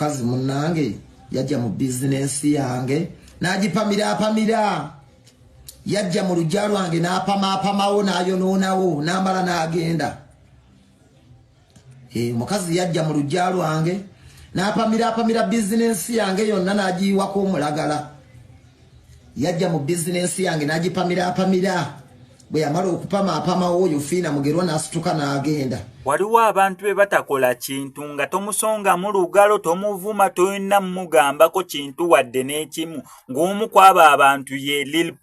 Mukazi munnange yajja mu business yange n'agipamira yajja mu lujja lwange n'apamawo n'ayonoonawo n'amala n'agenda. Mukazi yajja mu lujja lwange n'apamira business yange yonna n'agiyiwako omulagala. Yajja mu business yange n'agipamira bwe yamala okupamawo oyo Fiina Mugerwa n'asituka n'agenda. Waliwo abantu be batakola kintu nga tomusonga mu lugalo tomuvuma toyina mugambako kintu wadde n'ekimu ng'omu kwaba abantu ye Lil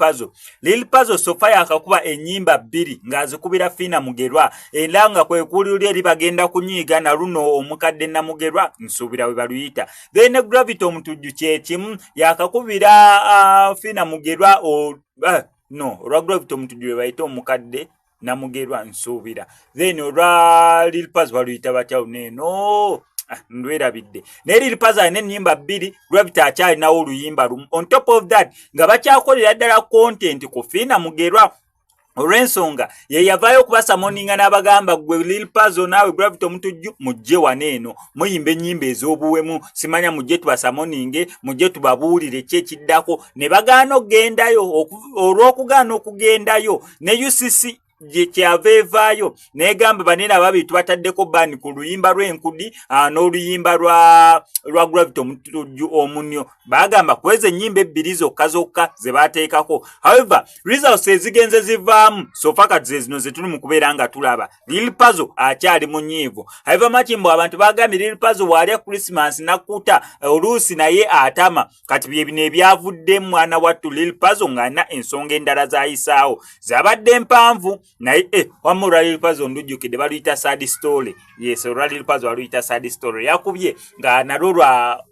Puzzle sofa yakakuba ennyimba 2 ng'azikubira Fiina Mugerwa era nga kwe kuulira eri bagenda kunyiiga na luno omukadde Namugerwa nsuubira we baluyita. Then Gravity omutujju kyekimu yakakubira Fiina Mugerwa no olwa Gravity omutujju we bayita omukadde Namugerwa nsuubira. Then olwa Lil Puzzle baluyita batya neno ndwerabidde. Ne Lil Puzzle alina ennyimba 2 Gravity akyalinawo oluyimba lumu. On top of that nga bakyakolera ddala content ku Fiina Mugerwa olw'ensonga ye yavaayo okubasa moninga n'abagamba gwe Lil Puzzle naawe Gravity omutujju mujje waneeno muyimba ennyimba ez'obuwemu simanya mujje tubasa moninge mujje tubabuulire ki ekiddako ne bagaana okgendayo. Olw'okugaana okugendayo ne UCC kyaveevaayo negamba banene ababiri tubataddeko bani ku luyimba lw'enkudi n'oluyimba lwa Gravity omutujju omunyo. Bagamba kweza ennyimba 2 zokka ze bateekako. However results ezigenze zivaamu sofa kati zino zetuli mu kubeera nga tulaba Lil Puzzle akyali munyiivu. However makimbo abantu bagambye Lil Puzzle bw'alya Christmas nakuta oluusi naye atama kati bye bino ebyavudde mwana wattu Lil Puzzle ng'alina ensonga endala z'ayisaawo zabadde mpanvu naye wamura Lil Puzzle ndujjukidde baluyita sad story. Yes, olwa Lil Puzzle baluyita sad story yakubye nga nalwo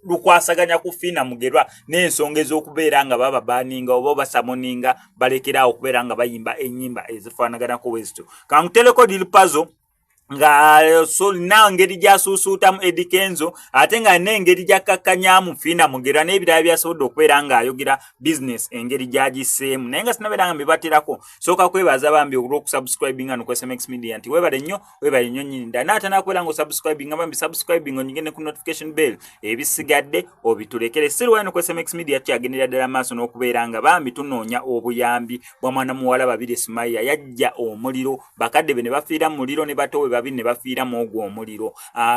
lukwasaganya ku Fiina Mugerwa n'ensonga ez'okubeera nga baba baninga oba basamoninga balekerawo okubeera nga bayimba ennyimba ezifaanaganako wezito. Kangutereko Lil Puzzle nga solina ngeri gyasuusuutamu Eddie Kenzo ate nga n'engeri gyakkakkanyamu Fiina Mugerwa n'ebirala byasobodde okubeera ng'ayogera business engeri gyagiseemu naye nga sinabeera nga mbibaterako. Sooka kwebaza bambi olw'okusubscribinga no ku SMX Media nti weebale nnyo nnyini ddala naye ate nakubeera ng'osubscribinga bambi subscribing onyige ne ku notification bell ebisigadde obitulekere. Still wano ku SMX Media kyagendera ddala maaso n'okubeera nga bambi tunoonya obuyambi bwa mwana muwala babiri Sumaya yajja omuliro bakadde be ne bafiira mu muliro ne batowe babiri ne bafiira mu ogwo omuliro.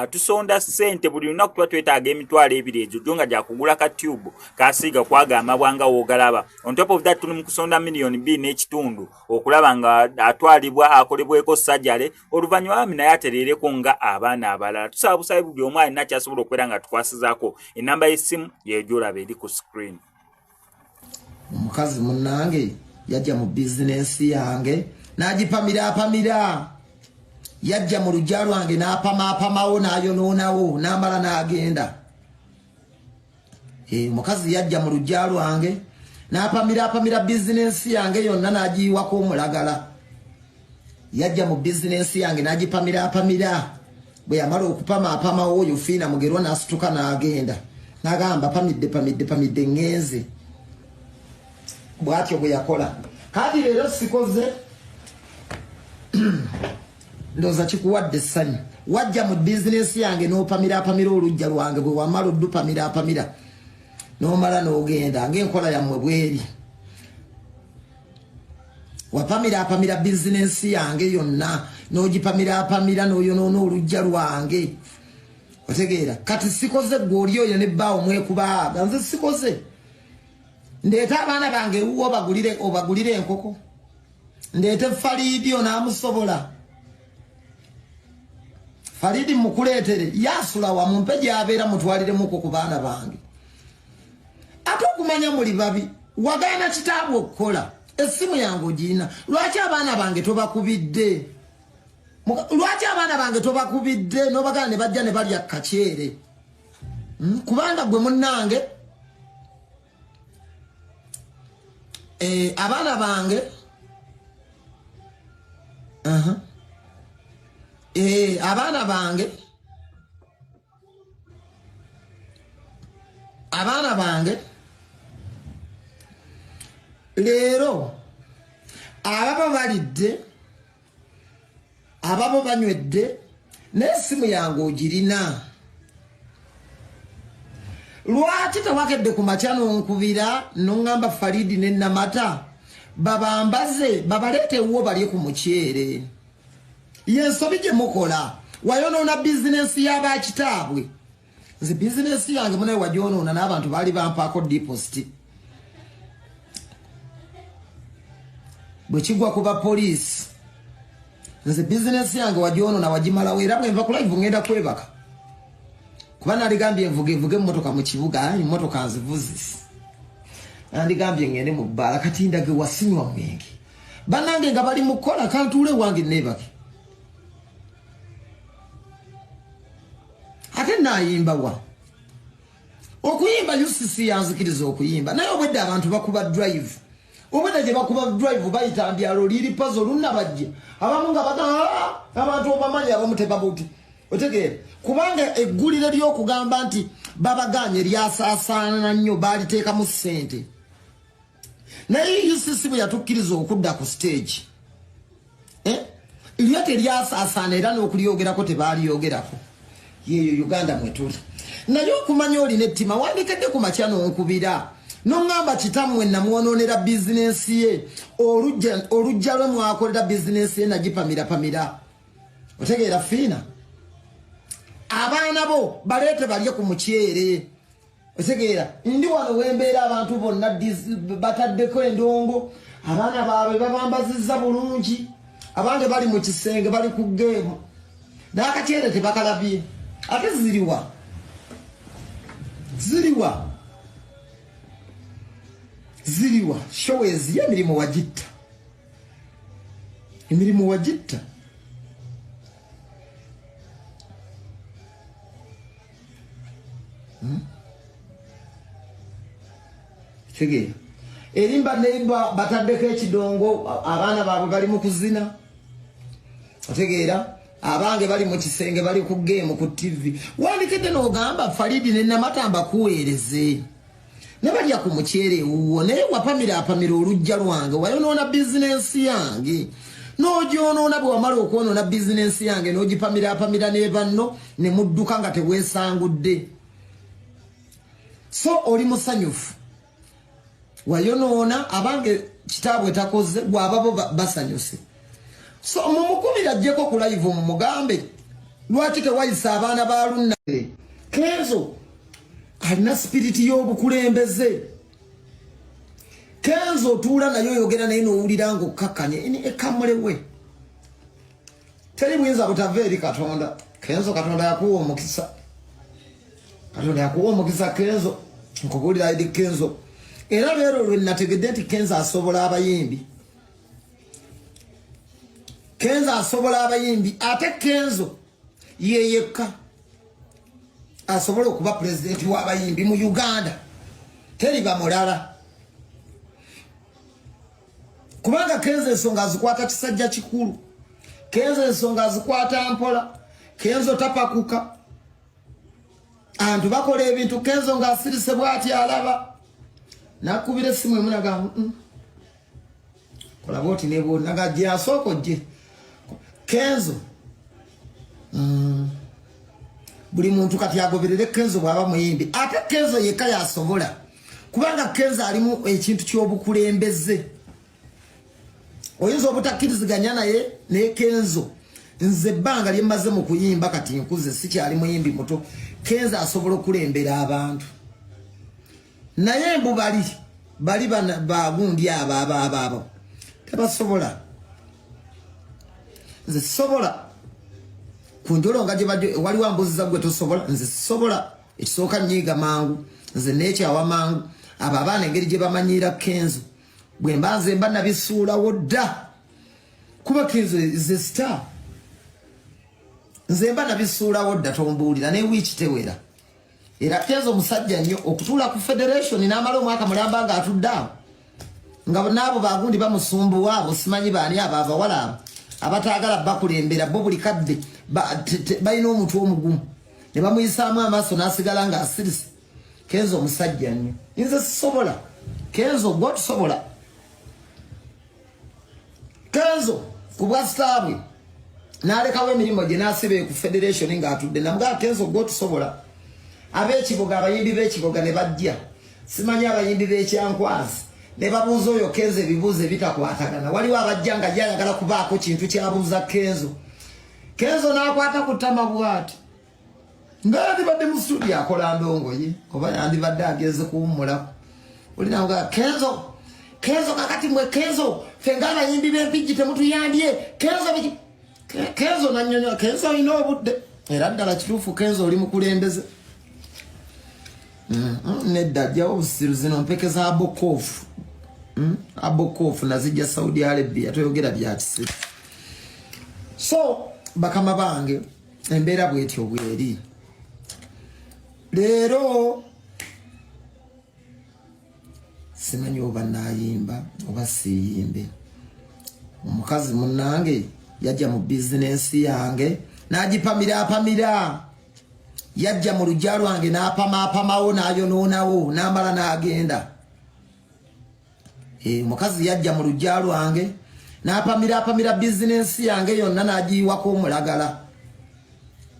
Tusonda ssente buli lunaku tuba twetaaga emitwalo 2 egyo nga gyakugula ka tube kasiiga kwaga amabwanga woogalaba. On top of that tuli mu kusonda million 2 n'ekitundu okulaba nga atwalibwa akolebweko sajjale oluvannyuma bami naye atereereko nga abaana abalala. Tusaba busabe buli omu alina kyasobola okubeera nga tukwasizaako. Enamba y'essimu y'egyolaba eri ku screen. Omukazi munnange yajja mu business yange n'agipamira yajja mu lujja lwange n'apamawo n'ayonoonawo n'amala n'agenda. Mukazi yajja mu lujja lwange n'apamira business yange yonna n'agiyiwako omulagala. Yajja mu business yange n'agipamira bwe yamala okupamawo oyo Fiina Mugerwa n'asituka n'agenda. N'agamba pamidde ngenze. Bw'atyo bwe yakola. Kati leero sikoze ndoza kikuwadde essanyu. Wajja mu business yange n'opamira olujja lwange bwe wamala oddupamira n'omala n'ogenda ng'enkola yammwe bweri. Wapamira business yange yonna n'ogipamira n'oyonoona olujja lwange. Otegeera kati sikoze gwe oli oyo ne bbaawo mwekubaaga nze sikoze. Ndeeta abaana bange ewuwo obagulire enkoko. Ndeete Falidi onaamusobola. Falidi mukuleetere yasula wamumpe gy'abeera mutwaliremuko ku baana bange. Ate okumanya muli babi wagaana kitaabwe okukola essimu yange ogiina. Lwaki abaana bange tobakubidde? Lwaki abaana bange tobakubidde n'obagana ne bajja ne balya kaceere? Kubanga gwe munnange abaana bange abaana bange leero ababo balidde ababo banywedde n'essimu yange ogirina. lwaki tewakedde ku makyano nkubira nongamba Faridi ne Namata babambaze babaleete wo balye ku mukyere yensobi gye mukola wayonoona bizinesi y'abakitaabwe nze bizinesi yange munaye wagyonoona n'abantu baali bampaako deposit bwe kigwa ku bapoliisi nze bizinesi yange wagyonoona wagimalawo era bwe nva ku live ngenda kwebaka kuba naligambye nvuge emmotoka mu kibuga emmotoka nzivuzisi nandigambye ngende mu bbaala kati ndage wasinywa mwenge bannange nga bali mu kukola kantuule wange neebake ate nayimba wa okuyimba UCC yanzikiriza okuyimba naye obwedde abantu bakuba drive obwedde gye bakuba drive bayita mbyalo liri puzzle lunnabajja abamu nga abantu obamanyi abamu tebabuti otegeera kubanga eggulire ly'okugamba nti babaganye lyasaasaana nnyo baaliteekamu ssente naye UCC bwe yatukkiriza okudda ku stage lyo teryasaasaana era n'okulyogerako tebaalyogerako yeyo Uganda mwetuli naye okumanya olina ettima wandikedde ku makya n'onkubira n'oŋŋamba kitammwe namwonoonera bizinensi ye olujja lwe mwakolera bizinensi ye nagipamira otegeera fiina abaana bo baleete balye ku mukyere otegeera ndi wano wembeera abantu bonna bataddeko endongo abaana baabwe babambazizza bulungi abange bali mu kisenge bali ku geemu n'akakyere tebakalabye ate ziriwa showezi y'emirimu wagitta tegeera erimba nemba bataddeko ekidongo abaana baabwe bali mu kuzina otegeera abange bali mu kisenge bali ku game ku TV wandikidde n'ogamba Faridi ne Namata mbakuweereze ne balya ku mukyere wuwo naye wapamira olujja lwange wayonoona bizinensi yange n'ogyonoona bwe wamala okwonoona bizinensi yange n'ogipamira ne banno ne mudduka nga teweesangudde so oli musanyufu wayonoona abange kitaabwe takoze gwababo basanyuse so mumukubira ajjeko ku live mumugambe lwaki tewayisa abaana ba Lunnale Kenzo alina spiriti y'obukulembeze Kenzo otuula naye oyogera naye n'owulira ng'okkakkanye ekamulewe teri buyinza butava eri Katonda Kenzo Katonda yakuwa omukisa Kenzo nkubuulira eri Kenzo era leero lwe nategedde nti Kenzo asobola abayimbi ate Kenzo yeyekka asobola okuba pulezidenti w'abayimbi mu Uganda teri bamulala kubanga Kenzo ensonga azikwata kisajja kikulu Kenzo ensonga azikwata mpola Kenzo tapakuka abantu bakola ebintu Kenzo ng'asirise bw'ati alaba nakubira essimu emu nagamba kola bwoti nebo nagajja asoko gye Kenzo buli muntu kati agoberere Kenzo bwaba muyimbi ate Kenzo yekka yasobola kubanga Kenzo alimu ekintu ky'obukulembeze oyinza obutakkiriziganya naye ne Kenzo nze ebbanga lye mmaze mu kuyimba kati nkuze sikyali muyimbi muto Kenzo asobola okulembera abantu naye mbu bali bagundi abo tebasobola nze sobola kunjolo nga gye badde wali wambuziza gwe tosobola nze sobola ekisooka nyiiga mangu nze neekyawa mangu abo abaana engeri gye bamanyiira Kenzo bwe mba nze mba nabisuulawo dda kuba Kenzo ze star nze mba nabisuulawo dda tombuulira ne wiiki tewera era Kenzo musajja nnyo okutuula ku federation n'amala omwaka mulamba ng'atudde awo nga n'abo bagundi bamusumbuwa abo simanyi baani abo abawala abo abataagala bakulembera bo buli kadde balina omutwe omugumu ne bamuyisaamu amaaso n'asigala ng'asirise Kenzo musajja nnyo nze sisobola Kenzo gwe tusobola Kenzo ku bwa sitaabwe n'alekawo emirimu gye n'asibe ku federation ng'atudde namugaa Kenzo gwe tusobola abekiboga abayimbi bekiboga ne bajja simanya abayimbi b'ekyankwazi ne babuuza oyo Kenzo ebibuuzo ebitakwatagana waliwo abajja nga jayagala kubaako kintu kyabuuza Kenzo n'akwata ku ttama bw'ati nga yandibadde mu studio akola ndongoye oba yandibadde ageze kuwummulako olinaga Kenzo kakati mwe Kenzo fenga abayimbi b'empigi temutuyambye Kenzo nanyonyola Kenzo alina obudde era ddala kituufu Kenzo oli mukulembeze nedda jjawo obusiru zino mpekeza abokofu nazijja Saudi Arabia toyogera bya kisiru so bakama bange embeera bwetyo bweri leero simanyi oba nayimba oba siyimbe omukazi munnange yajja mu bizinensi yange n'agipamira yajja mu lujja lwange n'apamawo n'ayonoonawo n'amala n'agenda omukazi yajja mu lujja lwange n'apamira bizinensi yange yonna n'agiyiwako omulagala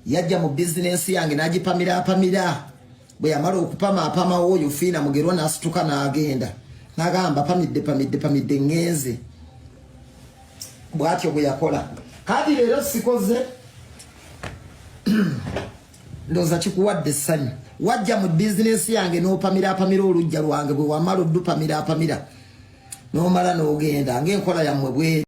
yajja mu bizinensi yange n'agipamira bwe yamala okupamawo oyo fiina mugerwa n'asituka n'agenda n'agamba pamidde ngenze bw'atyo bwe yakola kati leero sikoze ndoza kikuwadde essanyu wajja mu bizinensi yange n'opamira olujja lwange bwe wamala oddupamira n'omala n'ogenda ng'enkola yammwe bwe